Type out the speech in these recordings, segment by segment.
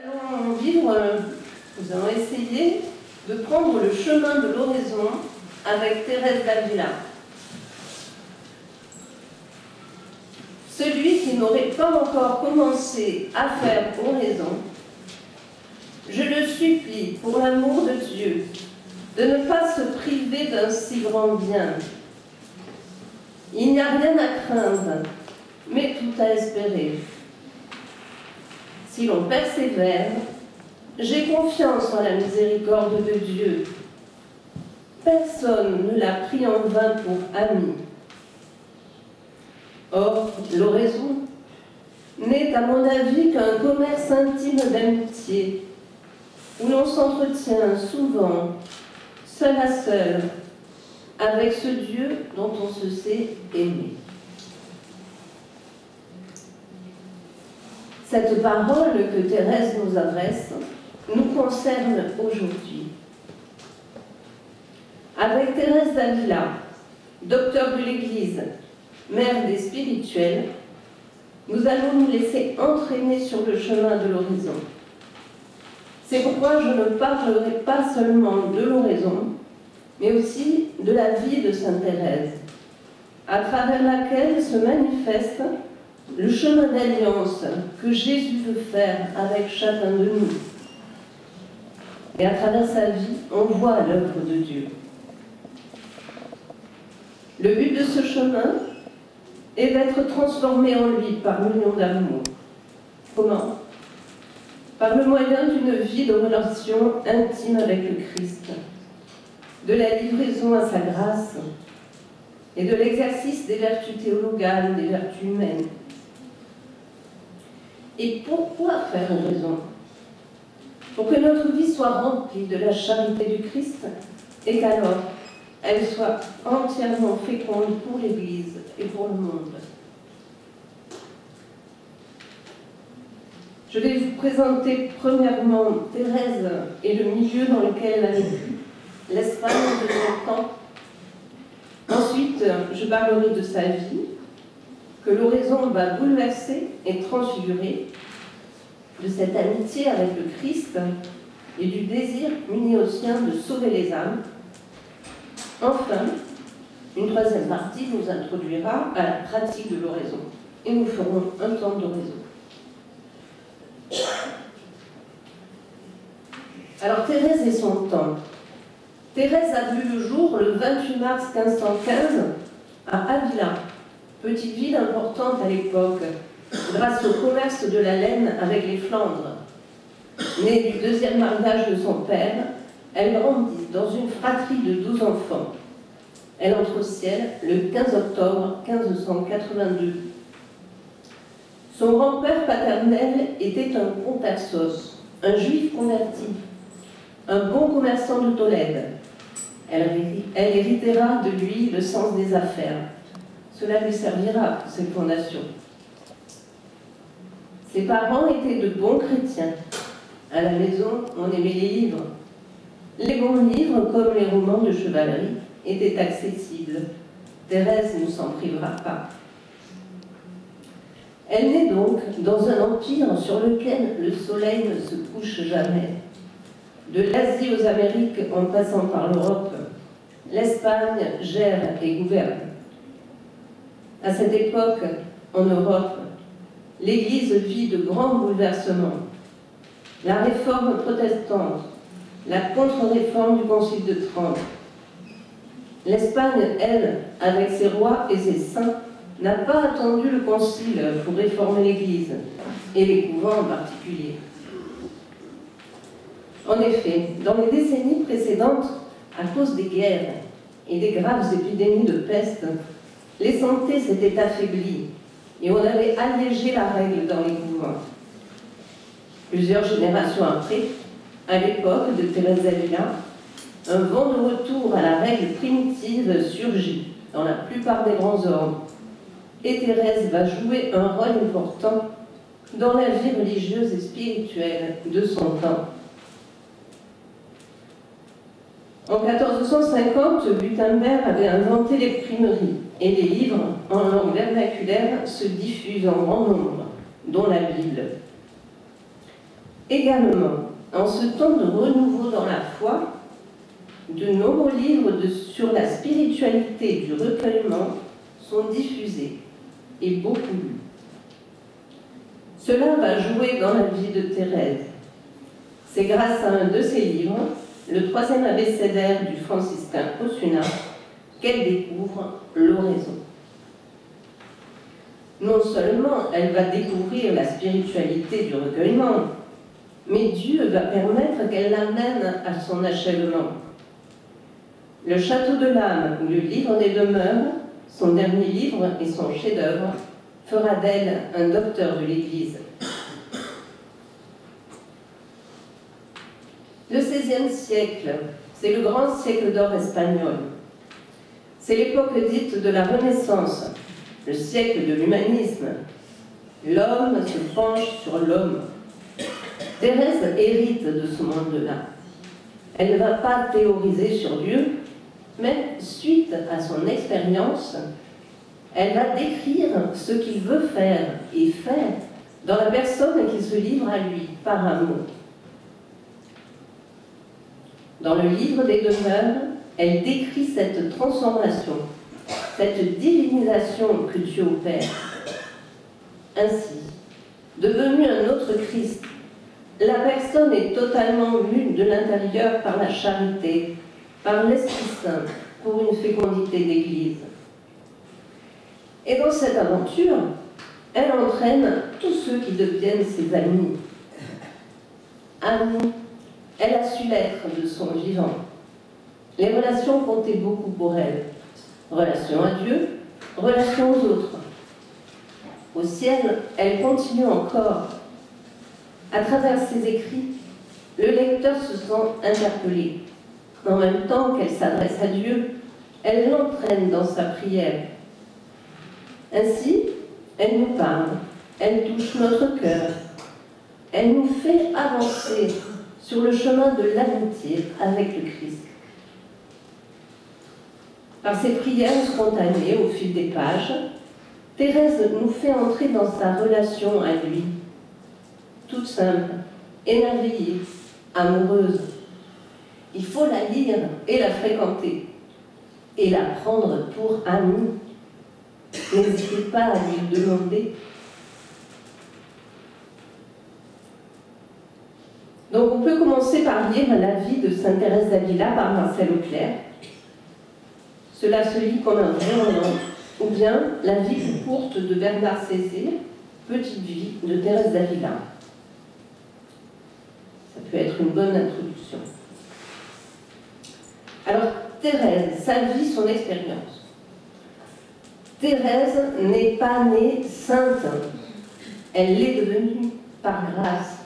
Nous allons essayer de prendre le chemin de l'oraison avec Thérèse d'Avila. Celui qui n'aurait pas encore commencé à faire oraison, je le supplie, pour l'amour de Dieu, de ne pas se priver d'un si grand bien. Il n'y a rien à craindre, mais tout à espérer. Si l'on persévère, j'ai confiance en la miséricorde de Dieu. Personne ne l'a pris en vain pour ami. Or, l'oraison n'est à mon avis qu'un commerce intime d'amitié, où l'on s'entretient souvent, seul à seul, avec ce Dieu dont on se sait aimer. Cette parole que Thérèse nous adresse nous concerne aujourd'hui. Avec Thérèse d'Avila, docteur de l'Église, mère des spirituels, nous allons nous laisser entraîner sur le chemin de l'oraison. C'est pourquoi je ne parlerai pas seulement de l'oraison, mais aussi de la vie de Sainte Thérèse, à travers laquelle se manifeste le chemin d'alliance que Jésus veut faire avec chacun de nous. Et à travers sa vie, on voit l'œuvre de Dieu. Le but de ce chemin est d'être transformé en lui par l'union d'amour. Comment? Par le moyen d'une vie de relation intime avec le Christ, de la livraison à sa grâce et de l'exercice des vertus théologales, des vertus humaines. Et pourquoi faire oraison? Pour que notre vie soit remplie de la charité du Christ et qu'alors elle soit entièrement féconde pour l'Église et pour le monde. Je vais vous présenter premièrement Thérèse et le milieu dans lequel elle a vécu, l'Espagne de son temps. Ensuite, je parlerai de sa vie, que l'oraison va bouleverser et transfigurer, de cette amitié avec le Christ et du désir uni au sien de sauver les âmes. Enfin, une troisième partie nous introduira à la pratique de l'oraison et nous ferons un temps d'oraison. Alors, Thérèse et son temps. Thérèse a vu le jour le 28 mars 1515 à Avila, petite ville importante à l'époque, grâce au commerce de la laine avec les Flandres. Née du deuxième mariage de son père, elle grandit dans une fratrie de 12 enfants. Elle entre au ciel le 15 octobre 1582. Son grand-père paternel était un Pontaxos, un juif converti, un bon commerçant de Tolède. Elle héritera de lui le sens des affaires. Cela lui servira pour ses fondations. Ses parents étaient de bons chrétiens. À la maison, on aimait les livres. Les bons livres, comme les romans de chevalerie, étaient accessibles. Thérèse ne s'en privera pas. Elle naît donc dans un empire sur lequel le soleil ne se couche jamais. De l'Asie aux Amériques, en passant par l'Europe, l'Espagne gère et gouverne. À cette époque, en Europe, l'Église vit de grands bouleversements. La réforme protestante, la contre-réforme du Concile de Trente. L'Espagne, elle, avec ses rois et ses saints, n'a pas attendu le Concile pour réformer l'Église, et les couvents en particulier. En effet, dans les décennies précédentes, à cause des guerres et des graves épidémies de peste, les santé s'étaient affaiblies et on avait allégé la règle dans les couvents. Plusieurs générations après, à l'époque de Thérèse d'Avila, un vent de retour à la règle primitive surgit dans la plupart des grands ordres, et Thérèse va jouer un rôle important dans la vie religieuse et spirituelle de son temps. En 1450, Gutenberg avait inventé l'imprimerie et les livres en langue vernaculaire se diffusent en grand nombre, dont la Bible. Également, en ce temps de renouveau dans la foi, de nombreux livres sur la spiritualité du recueillement sont diffusés et beaucoup lus. Cela va jouer dans la vie de Thérèse. C'est grâce à un de ses livres, le 3e abécédaire du franciscain Osuna, qu'elle découvre l'oraison. Non seulement elle va découvrir la spiritualité du recueillement, mais Dieu va permettre qu'elle l'amène à son achèvement. Le Château de l'âme ou le Livre des demeures, son dernier livre et son chef-d'œuvre, fera d'elle un docteur de l'Église. Le XVIe siècle, c'est le grand siècle d'or espagnol. C'est l'époque dite de la Renaissance, le siècle de l'humanisme. L'homme se penche sur l'homme. Thérèse hérite de ce monde-là. Elle ne va pas théoriser sur Dieu, mais suite à son expérience, elle va décrire ce qu'il veut faire et faire dans la personne qui se livre à lui par amour. Dans le Livre des demeures, elle décrit cette transformation, cette divinisation que Dieu opère. Ainsi, devenue un autre Christ, la personne est totalement mue de l'intérieur par la charité, par l'Esprit Saint, pour une fécondité d'Église. Et dans cette aventure, elle entraîne tous ceux qui deviennent ses amis. Amis, elle a su l'être de son vivant. Les relations comptaient beaucoup pour elle. Relation à Dieu, relation aux autres. Au ciel, elle continue encore. À travers ses écrits, le lecteur se sent interpellé. En même temps qu'elle s'adresse à Dieu, elle l'entraîne dans sa prière. Ainsi, elle nous parle, elle touche notre cœur, elle nous fait avancer sur le chemin de l'amitié avec le Christ. Par ses prières spontanées au fil des pages, Thérèse nous fait entrer dans sa relation à lui, toute simple, émerveillée, amoureuse. Il faut la lire et la fréquenter, et la prendre pour amie. N'hésitez pas à lui demander. Donc on peut commencer par lire la vie de Sainte Thérèse d'Avila par Marcel Auclair. Cela se lit comme un vrai roman, ou bien la vie plus courte de Bernard Cézé, Petite vie de Thérèse d'Avila. Ça peut être une bonne introduction. Alors, Thérèse, sa vie, son expérience. Thérèse n'est pas née sainte, elle l'est devenue par grâce.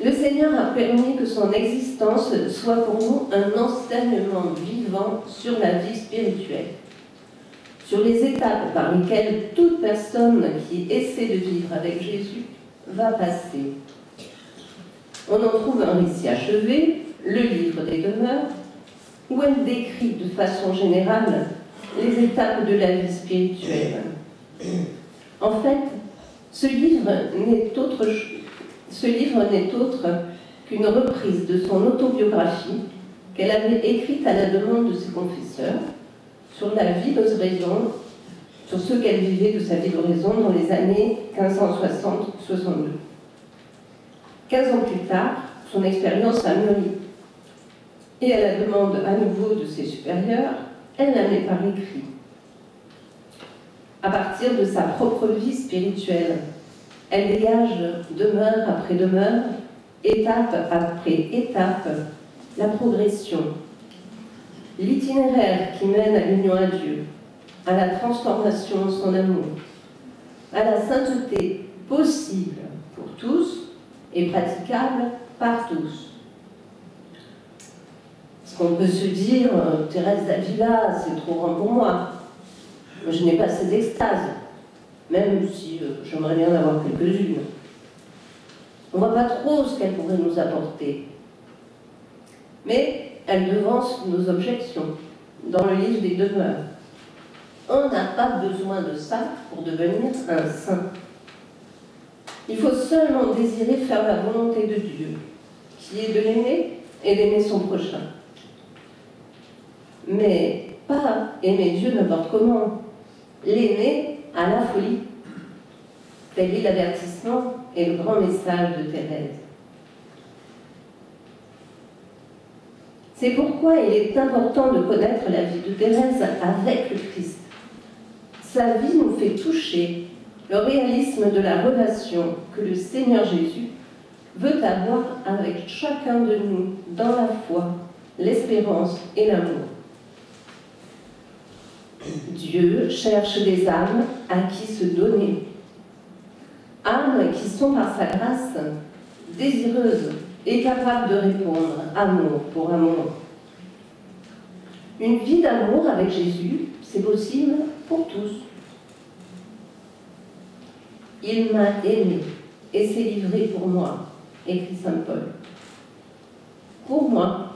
Le Seigneur a permis que son existence soit pour nous un enseignement vivant sur la vie spirituelle, sur les étapes par lesquelles toute personne qui essaie de vivre avec Jésus va passer. On en trouve un récit achevé, le Livre des demeures, où elle décrit de façon générale les étapes de la vie spirituelle. En fait, ce livre n'est autre qu'une reprise de son autobiographie qu'elle avait écrite à la demande de ses confesseurs sur la vie d'Osraison, sur ce qu'elle vivait de sa vie d'oraison dans les années 1560-62. 15 ans plus tard, son expérience a mûri. Et à la demande à nouveau de ses supérieurs, elle la met par écrit. À partir de sa propre vie spirituelle, elle dégage demeure après demeure, étape après étape, la progression, l'itinéraire qui mène à l'union à Dieu, à la transformation de son amour, à la sainteté possible pour tous et praticable par tous. Parce qu'on peut se dire, Thérèse d'Avila, c'est trop grand pour moi. Je n'ai pas ces extases, même si j'aimerais bien en avoir quelques-unes. On ne voit pas trop ce qu'elle pourrait nous apporter. Mais elle devance nos objections dans le Livre des demeures. On n'a pas besoin de ça pour devenir un saint. Il faut seulement désirer faire la volonté de Dieu, qui est de l'aimer et d'aimer son prochain. Mais pas aimer Dieu n'importe comment, l'aimer à la folie. Tel est l'avertissement et le grand message de Thérèse. C'est pourquoi il est important de connaître la vie de Thérèse avec le Christ. Sa vie nous fait toucher le réalisme de la relation que le Seigneur Jésus veut avoir avec chacun de nous dans la foi, l'espérance et l'amour. Dieu cherche des âmes à qui se donner, âmes qui sont par sa grâce désireuses et capables de répondre amour pour amour. Une vie d'amour avec Jésus, c'est possible pour tous. Il m'a aimé et s'est livré pour moi, écrit saint Paul. Pour moi,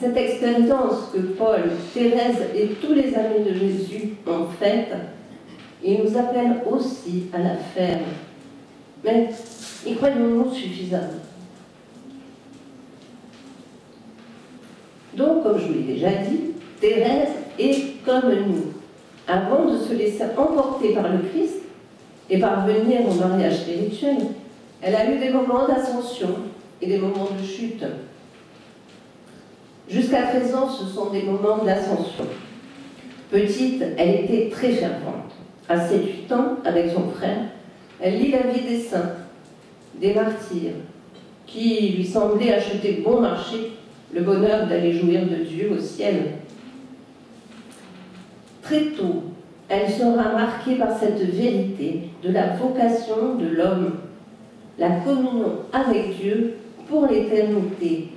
cette expérience que Paul, Thérèse et tous les amis de Jésus ont faite, il nous appelle aussi à la faire. Mais y croyons-nous suffisamment? Donc, comme je vous l'ai déjà dit, Thérèse est comme nous. Avant de se laisser emporter par le Christ et parvenir au mariage spirituel, elle a eu des moments d'ascension et des moments de chute. Jusqu'à présent, ce sont des moments d'ascension. Petite, elle était très fervente. À 7-8 ans, avec son frère, elle lit la vie des saints, des martyrs, qui lui semblaient acheter bon marché le bonheur d'aller jouir de Dieu au ciel. Très tôt, elle sera marquée par cette vérité de la vocation de l'homme, la communion avec Dieu pour l'éternité.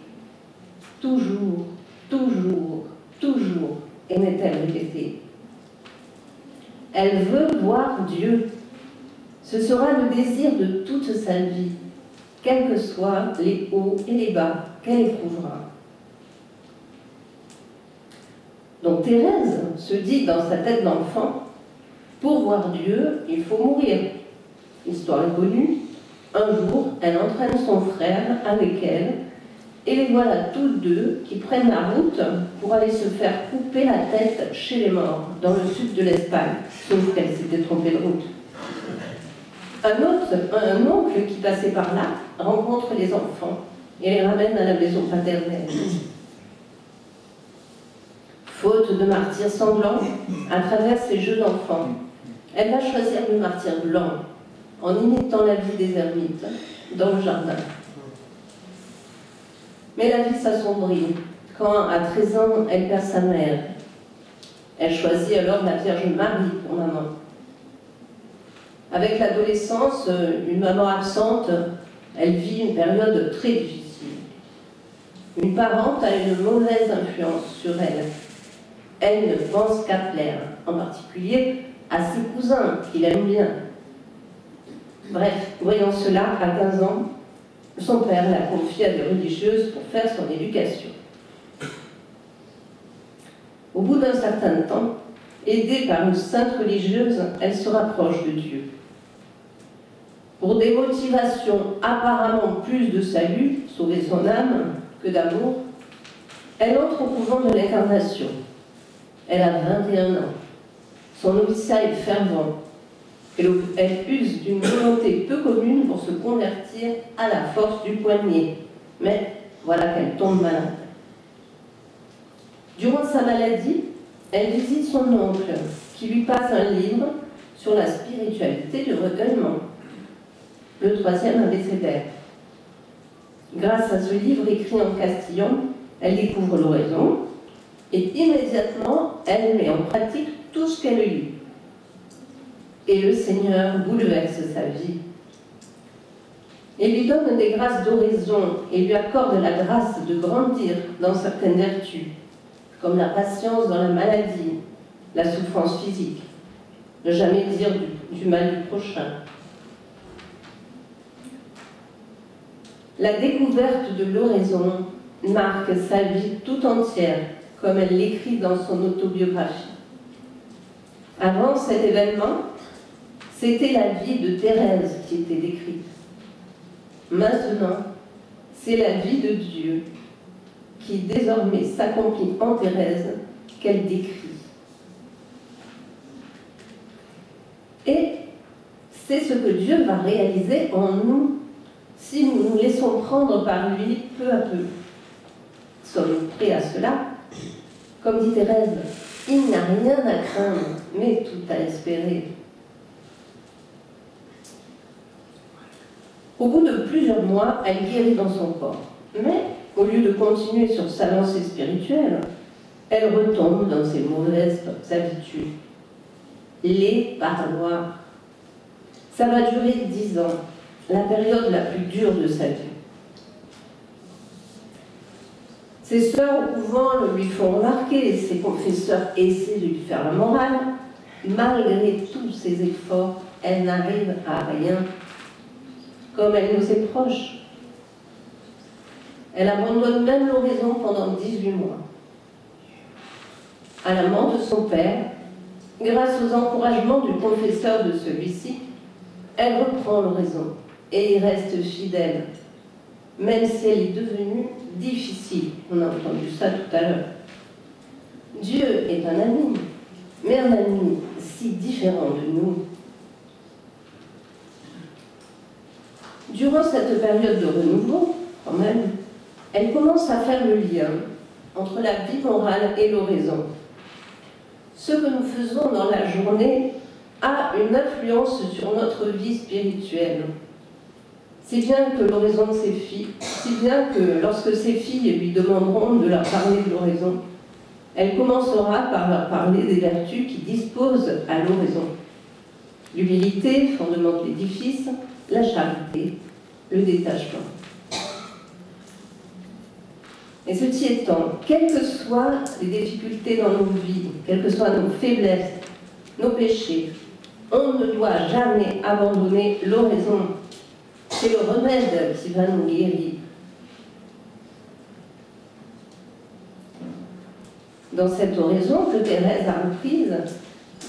Toujours, toujours, toujours, aimait-elle répéter. Elle veut voir Dieu. Ce sera le désir de toute sa vie, quels que soient les hauts et les bas qu'elle éprouvera. Donc Thérèse se dit dans sa tête d'enfant, pour voir Dieu, il faut mourir. Histoire est connue, un jour, elle entraîne son frère avec elle, et les voilà tous deux qui prennent la route pour aller se faire couper la tête chez les morts, dans le sud de l'Espagne, sauf qu'elle s'était trompée de route. Un oncle qui passait par là rencontre les enfants et les ramène à la maison paternelle. Faute de martyrs sanglants, à travers ces jeux d'enfants, elle va choisir le martyr blanc, en imitant la vie des ermites dans le jardin. Mais la vie s'assombrit quand, à 13 ans, elle perd sa mère. Elle choisit alors la Vierge Marie pour maman. Avec l'adolescence, une maman absente, elle vit une période très difficile. Une parente a une mauvaise influence sur elle. Elle ne pense qu'à plaire, en particulier à ses cousins, qu'il aime bien. Bref, voyant cela, à 15 ans, son père l'a confiée à des religieuses pour faire son éducation. Au bout d'un certain temps, aidée par une sainte religieuse, elle se rapproche de Dieu. Pour des motivations apparemment plus de salut, sauver son âme, que d'amour, elle entre au couvent de l'Incarnation. Elle a 21 ans. Son noviciat est fervent. Elle use d'une volonté peu commune pour se convertir à la force du poignet. Mais voilà qu'elle tombe malade. Durant sa maladie, elle visite son oncle, qui lui passe un livre sur la spiritualité du recueillement, le 3e abécédaire. Grâce à ce livre écrit en castillan, elle découvre l'oraison et immédiatement, elle met en pratique tout ce qu'elle lit. Et le Seigneur bouleverse sa vie. Il lui donne des grâces d'oraison et lui accorde la grâce de grandir dans certaines vertus, comme la patience dans la maladie, la souffrance physique, ne jamais dire du mal du prochain. La découverte de l'oraison marque sa vie tout entière, comme elle l'écrit dans son autobiographie. Avant cet événement, C'était la vie de Thérèse qui était décrite. Maintenant, c'est la vie de Dieu qui désormais s'accomplit en Thérèse qu'elle décrit. Et c'est ce que Dieu va réaliser en nous si nous nous laissons prendre par lui peu à peu. Sommes-nous prêts à cela? Comme dit Thérèse, il n'y a rien à craindre, mais tout à espérer. Au bout de plusieurs mois, elle guérit dans son corps. Mais, au lieu de continuer sur sa lancée spirituelle, elle retombe dans ses mauvaises habitudes. Les parloirs. Ça va durer 10 ans, la période la plus dure de sa vie. Ses sœurs au couvent le lui font remarquer, ses confesseurs essaient de lui faire la morale. Malgré tous ses efforts, elle n'arrive à rien. Comme elle nous est proche. Elle abandonne même l'oraison pendant 18 mois. À la mort de son père, grâce aux encouragements du confesseur de celui-ci, elle reprend l'oraison et y reste fidèle, même si elle est devenue difficile. On a entendu ça tout à l'heure. Dieu est un ami, mais un ami si différent de nous. Durant cette période de renouveau, quand même, elle commence à faire le lien entre la vie morale et l'oraison. Ce que nous faisons dans la journée a une influence sur notre vie spirituelle. Si bien que l'oraison de ses filles, si bien que lorsque ses filles lui demanderont de leur parler de l'oraison, elle commencera par leur parler des vertus qui disposent à l'oraison. L'humilité, fondement de l'édifice, la charité, le détachement. Et ceci étant, quelles que soient les difficultés dans nos vies, quelles que soient nos faiblesses, nos péchés, on ne doit jamais abandonner l'oraison. C'est le remède qui va nous guérir. Dans cette oraison que Thérèse a reprise,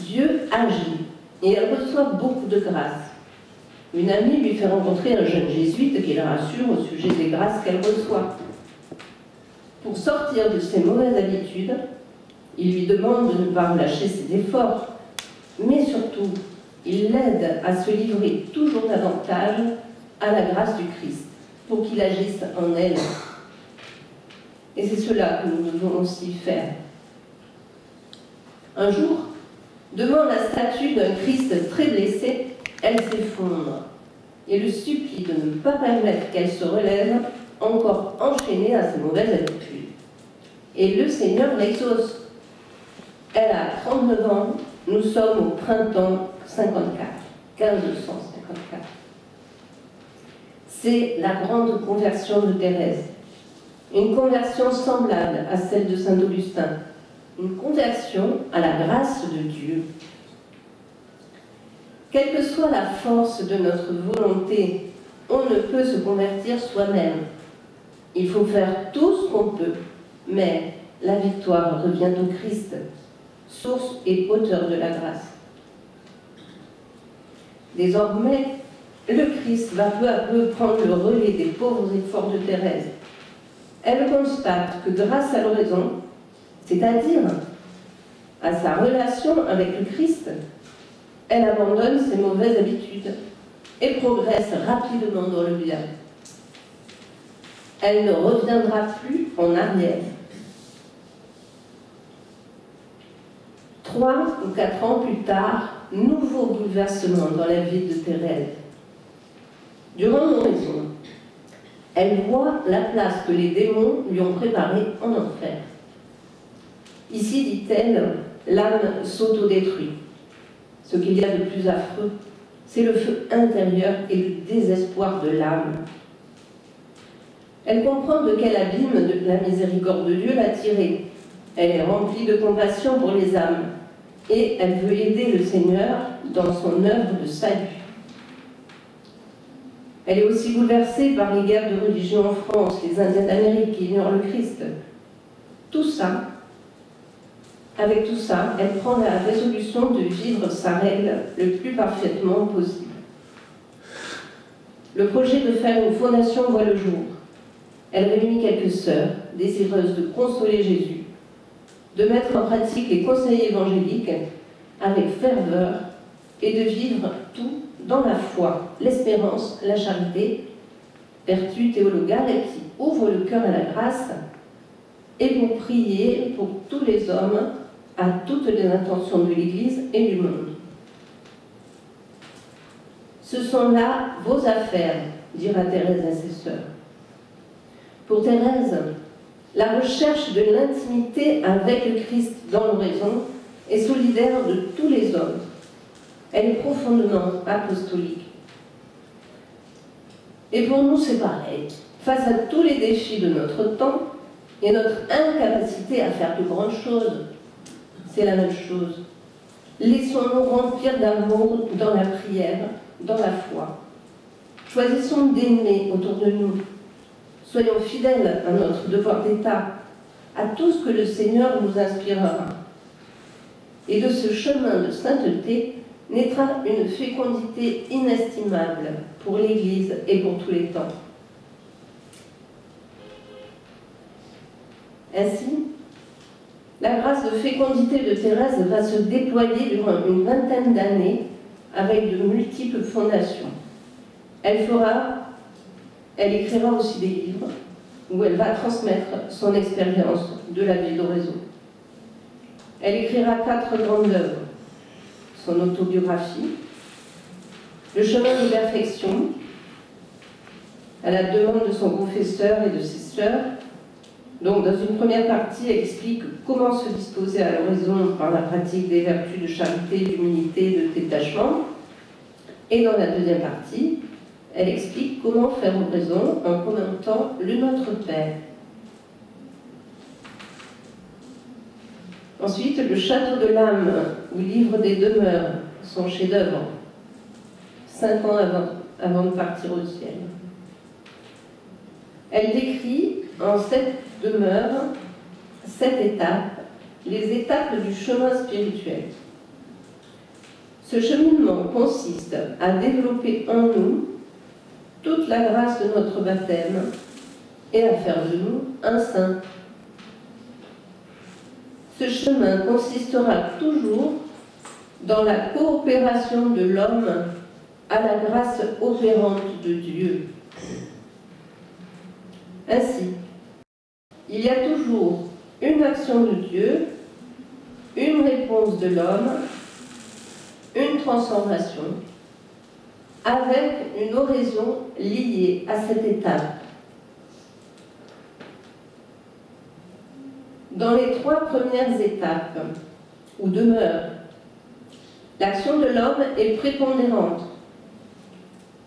Dieu agit et elle reçoit beaucoup de grâces. Une amie lui fait rencontrer un jeune jésuite qui la rassure au sujet des grâces qu'elle reçoit. Pour sortir de ses mauvaises habitudes, il lui demande de ne pas relâcher ses efforts, mais surtout, il l'aide à se livrer toujours davantage à la grâce du Christ, pour qu'il agisse en elle. Et c'est cela que nous devons aussi faire. Un jour, devant la statue d'un Christ très blessé, elle s'effondre et le supplie de ne pas permettre qu'elle se relève, encore enchaînée à ses mauvaises habitudes. Et le Seigneur l'exauce. Elle a 39 ans, nous sommes au printemps 1554. C'est la grande conversion de Thérèse. Une conversion semblable à celle de saint Augustin. Une conversion à la grâce de Dieu. Quelle que soit la force de notre volonté, on ne peut se convertir soi-même. Il faut faire tout ce qu'on peut, mais la victoire revient au Christ, source et auteur de la grâce. Désormais, le Christ va peu à peu prendre le relais des pauvres efforts de Thérèse. Elle constate que grâce à l'oraison, c'est-à-dire à sa relation avec le Christ, elle abandonne ses mauvaises habitudes et progresse rapidement dans le bien. Elle ne reviendra plus en arrière. 3 ou 4 ans plus tard, nouveau bouleversement dans la vie de Thérèse. Durant l'oraison, elle voit la place que les démons lui ont préparée en enfer. Ici, dit-elle, l'âme s'autodétruit. Ce qu'il y a de plus affreux, c'est le feu intérieur et le désespoir de l'âme. Elle comprend de quel abîme de la miséricorde de Dieu l'a tirée. Elle est remplie de compassion pour les âmes et elle veut aider le Seigneur dans son œuvre de salut. Elle est aussi bouleversée par les guerres de religion en France, les Indiens d'Amérique qui ignorent le Christ. Tout ça, Avec tout ça, elle prend la résolution de vivre sa règle le plus parfaitement possible. Le projet de faire une fondation voit le jour. Elle réunit quelques sœurs désireuses de consoler Jésus, de mettre en pratique les conseils évangéliques avec ferveur et de vivre tout dans la foi, l'espérance, la charité, vertu théologale qui ouvre le cœur à la grâce, et pour prier pour tous les hommes à toutes les intentions de l'Église et du monde. Ce sont là vos affaires, dira Thérèse à ses sœurs. Pour Thérèse, la recherche de l'intimité avec le Christ dans l'oraison est solidaire de tous les hommes. Elle est profondément apostolique. Et pour nous, c'est pareil. Face à tous les défis de notre temps et notre incapacité à faire de grandes choses, c'est la même chose. Laissons-nous remplir d'amour dans la prière, dans la foi. Choisissons d'aimer autour de nous. Soyons fidèles à notre devoir d'État, à tout ce que le Seigneur nous inspirera. Et de ce chemin de sainteté naîtra une fécondité inestimable pour l'Église et pour tous les temps. Ainsi, la grâce de fécondité de Thérèse va se déployer durant une vingtaine d'années avec de multiples fondations. Elle écrira aussi des livres où elle va transmettre son expérience de la vie d'oraison. Elle écrira 4 grandes œuvres: son autobiographie, Le chemin de perfection, à la demande de son confesseur et de ses sœurs. Donc, dans une première partie, elle explique comment se disposer à l'oraison par la pratique des vertus de charité, d'humilité, de détachement. Et dans la deuxième partie, elle explique comment faire oraison en commentant le Notre Père. Ensuite, le Château de l'âme ou Livre des demeures, son chef-d'œuvre, 5 ans avant de partir au ciel. Elle décrit en 7 demeures, 7 étapes, les étapes du chemin spirituel. Ce cheminement consiste à développer en nous toute la grâce de notre baptême et à faire de nous un saint. Ce chemin consistera toujours dans la coopération de l'homme à la grâce opérante de Dieu. Ainsi, il y a toujours une action de Dieu, une réponse de l'homme, une transformation, avec une oraison liée à cette étape. Dans les 3 premières étapes, où demeure, l'action de l'homme est prépondérante.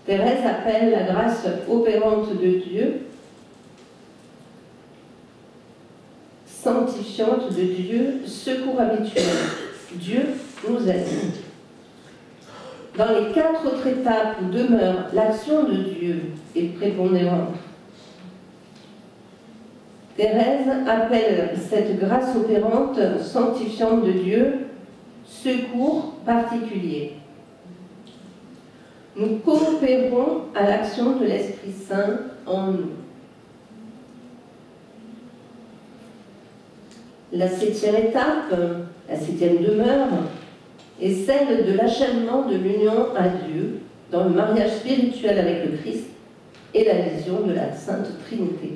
Thérèse appelle la grâce opérante de Dieu, sanctifiante de Dieu, secours habituel. Dieu nous aide. Dans les 4 autres étapes où demeure l'action de Dieu est prépondérante, Thérèse appelle cette grâce opérante, sanctifiante de Dieu, secours particulier. Nous coopérons à l'action de l'Esprit Saint en nous. La 7e étape, la 7e demeure, est celle de l'achèvement de l'union à Dieu dans le mariage spirituel avec le Christ et la vision de la Sainte Trinité.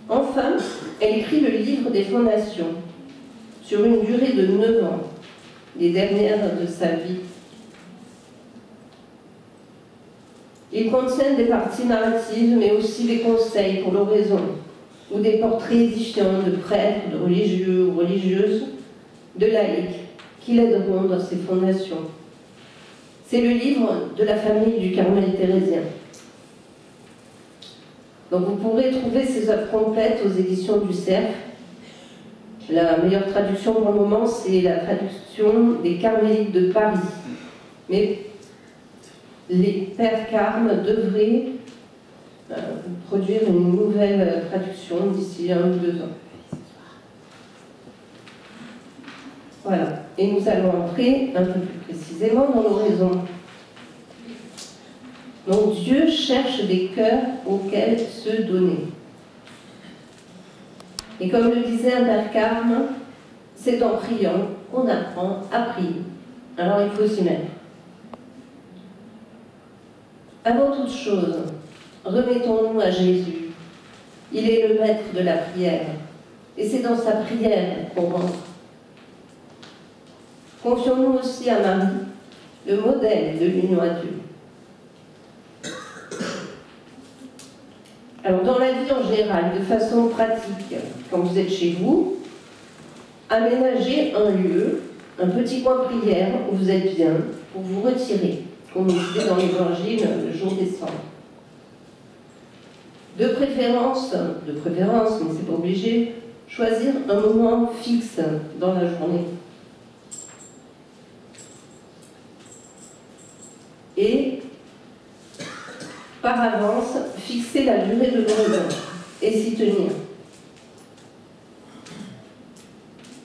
Enfin, elle écrit le livre des fondations sur une durée de 9 ans, les dernières de sa vie. Il contient des parties narratives, mais aussi des conseils pour l'oraison, ou des portraits édifiants de prêtres, de religieux ou religieuses, de laïcs, qui l'aideront dans ses fondations. C'est le livre de la famille du Carmel thérésien. Donc vous pourrez trouver ces œuvres complètes aux éditions du Cerf. La meilleure traduction pour le moment, c'est la traduction des Carmélites de Paris. Mais les pères Carmes devraient produire une nouvelle traduction d'ici 1 ou 2 ans. Voilà. Et nous allons entrer un peu plus précisément dans l'oraison. Donc Dieu cherche des cœurs auxquels se donner. Et comme le disait un père Carme, c'est en priant qu'on apprend à prier. Alors il faut s'y mettre. Avant toute chose, remettons-nous à Jésus. Il est le maître de la prière. Et c'est dans sa prière qu'on rentre. Confions-nous aussi à Marie, le modèle de l'union à Dieu. Alors, dans la vie en général, de façon pratique, quand vous êtes chez vous, aménagez un lieu, un petit coin prière où vous êtes bien, pour vous retirer, comme on disait dans l'Évangile le jour des cendres. De préférence, mais c'est pas obligé, choisir un moment fixe dans la journée. Et par avance, fixer la durée de l'horizon et s'y tenir.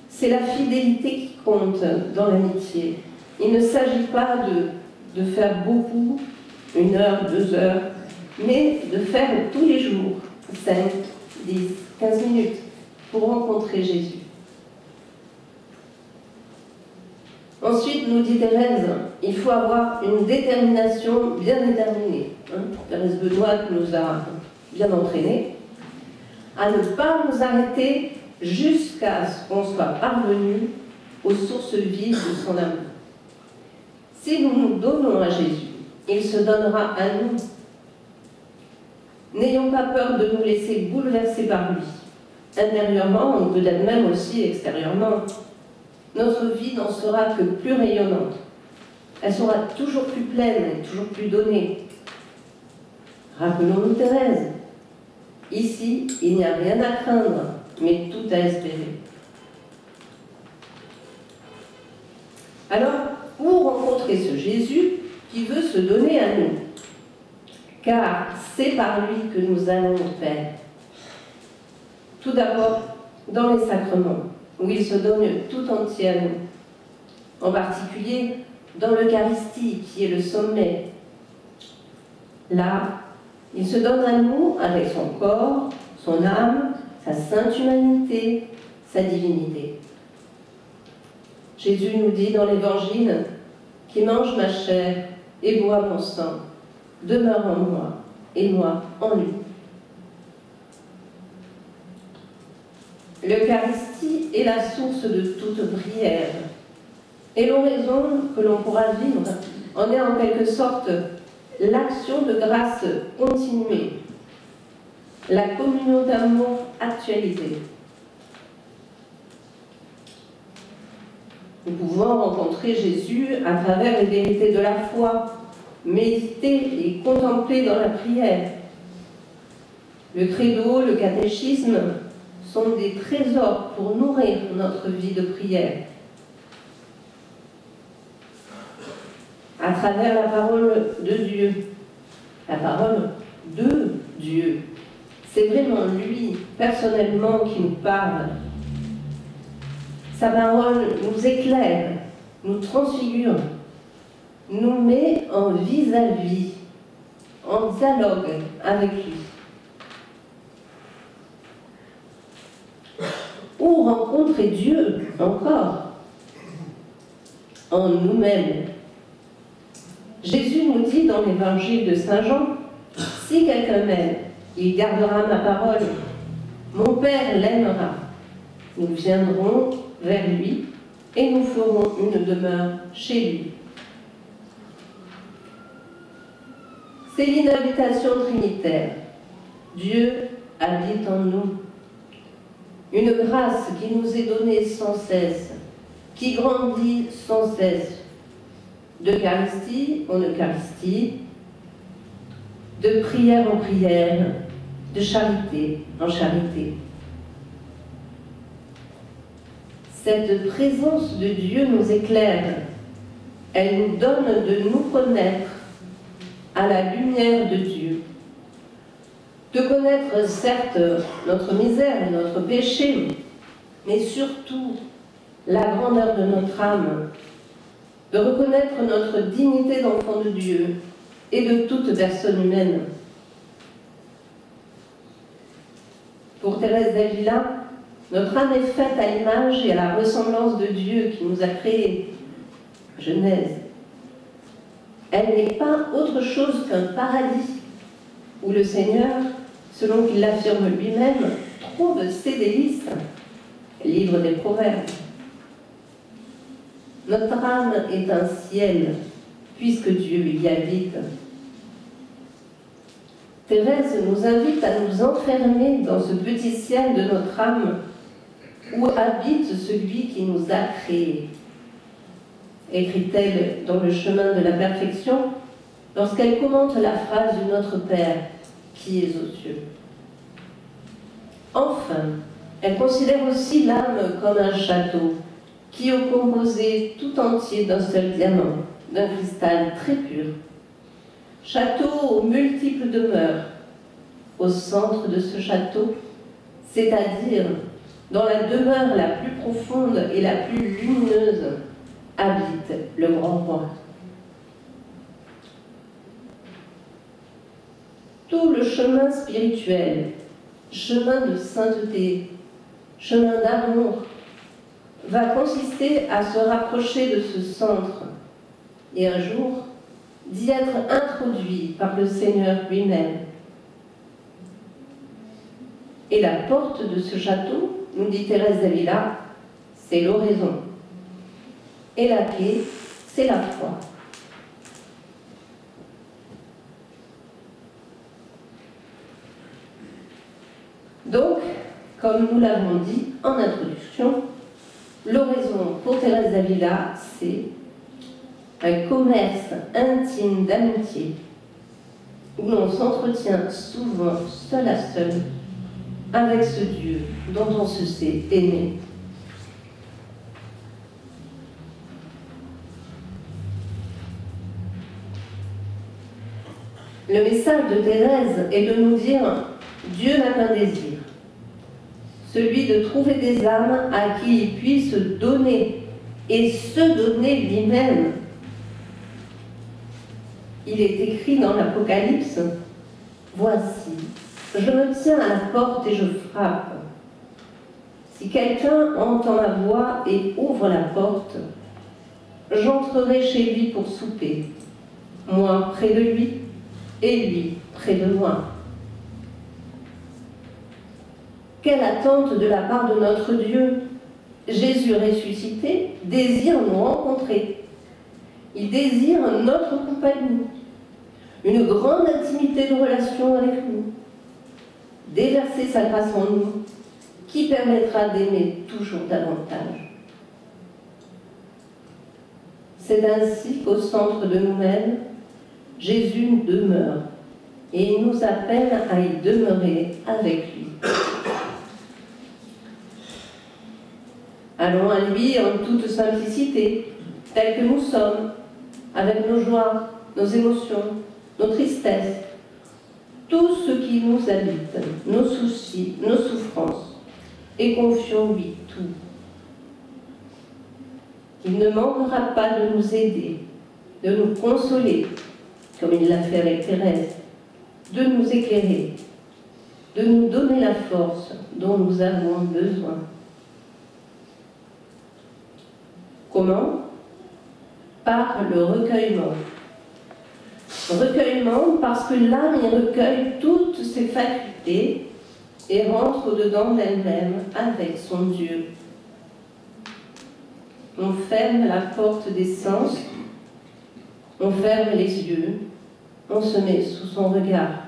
C'est la fidélité qui compte dans l'amitié. Il ne s'agit pas de faire beaucoup, 1 heure, 2 heures, mais de faire tous les jours 5, 10, 15 minutes pour rencontrer Jésus. Ensuite, nous dit Thérèse, il faut avoir une détermination bien déterminée. Thérèse Benoît nous a bien entraînés à ne pas nous arrêter jusqu'à ce qu'on soit parvenu aux sources vives de son amour. Si nous nous donnons à Jésus, il se donnera à nous. N'ayons pas peur de nous laisser bouleverser par lui, intérieurement ou peut-être même aussi extérieurement. Notre vie n'en sera que plus rayonnante. Elle sera toujours plus pleine et toujours plus donnée. Rappelons-nous Thérèse. Ici, il n'y a rien à craindre, mais tout à espérer. Alors, où rencontrer ce Jésus qui veut se donner à nous? Car c'est par lui que nous allons au Père. Tout d'abord, dans les sacrements, où il se donne tout entier à nous. En particulier, dans l'Eucharistie, qui est le sommet. Là, il se donne à nous avec son corps, son âme, sa sainte humanité, sa divinité. Jésus nous dit dans l'Évangile, « Qui mange ma chair et boit mon sang, demeure en moi, et moi en lui. » L'Eucharistie est la source de toute prière. Et l'oraison que l'on pourra vivre en est en quelque sorte l'action de grâce continuée, la communion d'amour actualisée. Nous pouvons rencontrer Jésus à travers les vérités de la foi, méditer et contempler dans la prière. Le credo, le catéchisme sont des trésors pour nourrir notre vie de prière. À travers la parole de Dieu, la parole de Dieu, c'est vraiment lui, personnellement, qui nous parle. Sa parole nous éclaire, nous transfigure, nous met en vis-à-vis, en dialogue avec lui. Où rencontrer Dieu encore? En nous-mêmes. Jésus nous dit dans l'évangile de Saint Jean, « Si quelqu'un m'aime, il gardera ma parole. Mon Père l'aimera. Nous viendrons vers lui et nous ferons une demeure chez lui. » C'est l'inhabitation trinitaire. Dieu habite en nous. Une grâce qui nous est donnée sans cesse, qui grandit sans cesse, d'Eucharistie en Eucharistie, de prière en prière, de charité en charité. Cette présence de Dieu nous éclaire, elle nous donne de nous connaître à la lumière de Dieu. De connaître certes notre misère et notre péché, mais surtout la grandeur de notre âme, de reconnaître notre dignité d'enfant de Dieu et de toute personne humaine. Pour Thérèse d'Avila, notre âme est faite à l'image et à la ressemblance de Dieu qui nous a créés. Genèse. Elle n'est pas autre chose qu'un paradis où le Seigneur, selon qu'il l'affirme lui-même, trouve ses délices. Livre des Proverbes. Notre âme est un ciel, puisque Dieu y habite. Thérèse nous invite à nous enfermer dans ce petit ciel de notre âme où habite celui qui nous a créés. Écrit-elle dans Le chemin de la perfection, lorsqu'elle commente la phrase du Notre Père, qui est aux cieux. Enfin, elle considère aussi l'âme comme un château, qui est composé tout entier d'un seul diamant, d'un cristal très pur. Château aux multiples demeures. Au centre de ce château, c'est-à-dire dans la demeure la plus profonde et la plus lumineuse, habite le grand roi. Tout le chemin spirituel, chemin de sainteté, chemin d'amour, va consister à se rapprocher de ce centre et un jour d'y être introduit par le Seigneur lui-même. Et la porte de ce château, nous dit Thérèse d'Avila, c'est l'oraison. Et la clé, c'est la foi. Donc, comme nous l'avons dit en introduction, l'oraison pour Thérèse d'Avila, c'est un commerce intime d'amitié où l'on s'entretient souvent seul à seul avec ce Dieu dont on se sait aimé. Le message de Thérèse est de nous dire « Dieu n'a qu'un désir », celui de trouver des âmes à qui il puisse donner et se donner lui-même. Il est écrit dans l'Apocalypse « Voici, je me tiens à la porte et je frappe. Si quelqu'un entend ma voix et ouvre la porte, j'entrerai chez lui pour souper, moi près de lui et lui près de moi. » Quelle attente de la part de notre Dieu! Jésus ressuscité désire nous rencontrer. Il désire notre compagnie, une grande intimité de relation avec nous, déverser sa grâce en nous, qui permettra d'aimer toujours davantage. C'est ainsi qu'au centre de nous-mêmes, Jésus demeure, et il nous appelle à y demeurer avec lui. Allons à lui en toute simplicité, tels que nous sommes, avec nos joies, nos émotions, nos tristesses, tout ce qui nous habite, nos soucis, nos souffrances, et confions-lui tout. Il ne manquera pas de nous aider, de nous consoler, comme il l'a fait avec Thérèse, de nous éclairer, de nous donner la force dont nous avons besoin. Comment? Par le recueillement. Recueillement parce que l'âme y recueille toutes ses facultés et rentre au-dedans d'elle-même avec son Dieu. On ferme la porte des sens, on ferme les yeux, on se met sous son regard.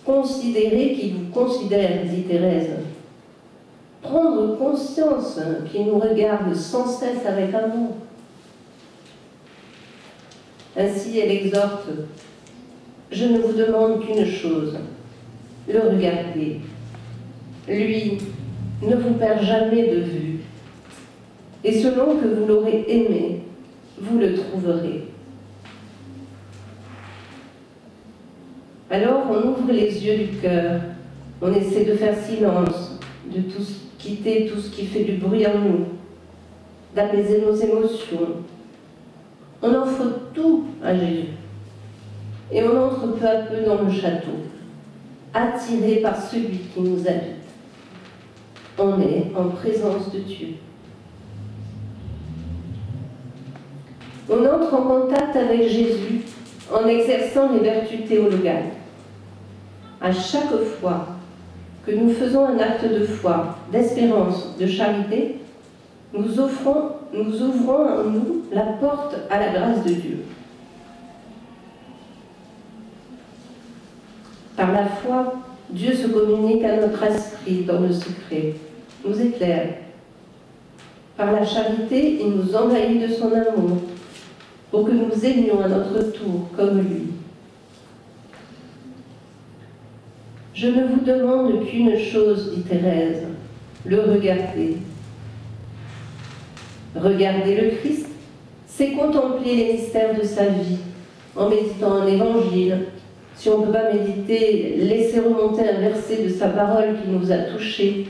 Considérez qu'il vous considère, dit Thérèse. Prendre conscience qu'il nous regarde sans cesse avec amour. Ainsi, elle exhorte, « Je ne vous demande qu'une chose, le regarder. Lui ne vous perd jamais de vue, et selon que vous l'aurez aimé, vous le trouverez. » Alors on ouvre les yeux du cœur, on essaie de faire silence de tout ce quitter tout ce qui fait du bruit en nous, d'apaiser nos émotions. On offre tout à Jésus. Et on entre peu à peu dans le château, attiré par celui qui nous habite. On est en présence de Dieu. On entre en contact avec Jésus en exerçant les vertus théologales. À chaque fois que nous faisons un acte de foi, d'espérance, de charité, nous ouvrons en nous la porte à la grâce de Dieu. Par la foi, Dieu se communique à notre esprit dans le secret, nous éclaire. Par la charité, il nous envahit de son amour, pour que nous aimions à notre tour comme lui. Je ne vous demande qu'une chose, dit Thérèse, le regarder. Regarder le Christ, c'est contempler les mystères de sa vie, en méditant un évangile. Si on ne peut pas méditer, laisser remonter un verset de sa parole qui nous a touchés,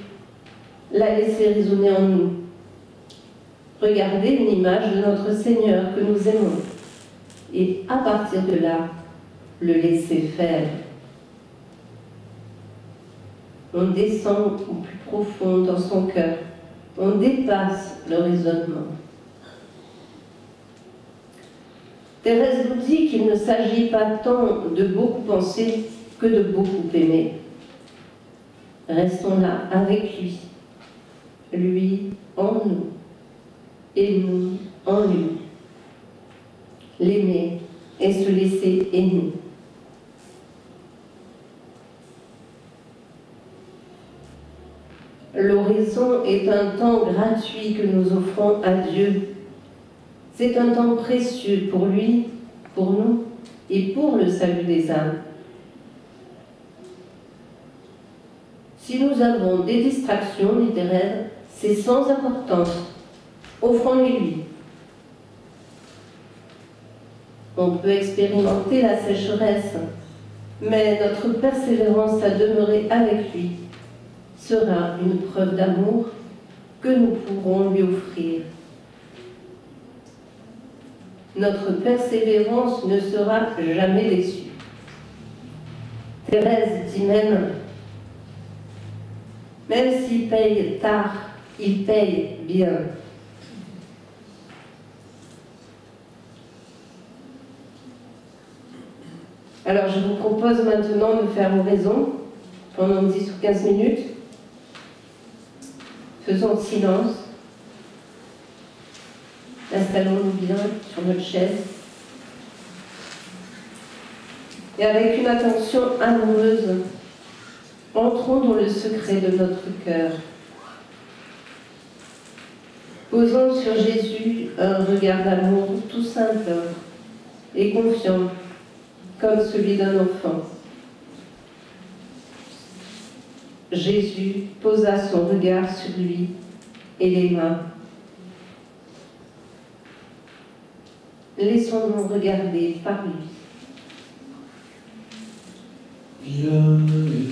la laisser résonner en nous. Regarder une image de notre Seigneur que nous aimons, et à partir de là, le laisser faire. On descend au plus profond dans son cœur, on dépasse le raisonnement. Thérèse nous dit qu'il ne s'agit pas tant de beaucoup penser que de beaucoup aimer. Restons là avec lui en nous, et nous en lui. L'aimer et se laisser aimer. L'oraison est un temps gratuit que nous offrons à Dieu. C'est un temps précieux pour lui, pour nous et pour le salut des âmes. Si nous avons des distractions littéraires, c'est sans importance. Offrons-les lui. On peut expérimenter la sécheresse, mais notre persévérance à demeurer avec lui sera une preuve d'amour que nous pourrons lui offrir. Notre persévérance ne sera jamais déçue. Thérèse dit même s'il paye tard, il paye bien. Alors je vous propose maintenant de faire oraison pendant 10 ou 15 minutes. Faisons silence. Installons-nous bien sur notre chaise. Et avec une attention amoureuse, entrons dans le secret de notre cœur. Posons sur Jésus un regard d'amour tout simple et confiant, comme celui d'un enfant. Jésus posa son regard sur lui et les mains. Laissons-nous regarder par lui. Viens et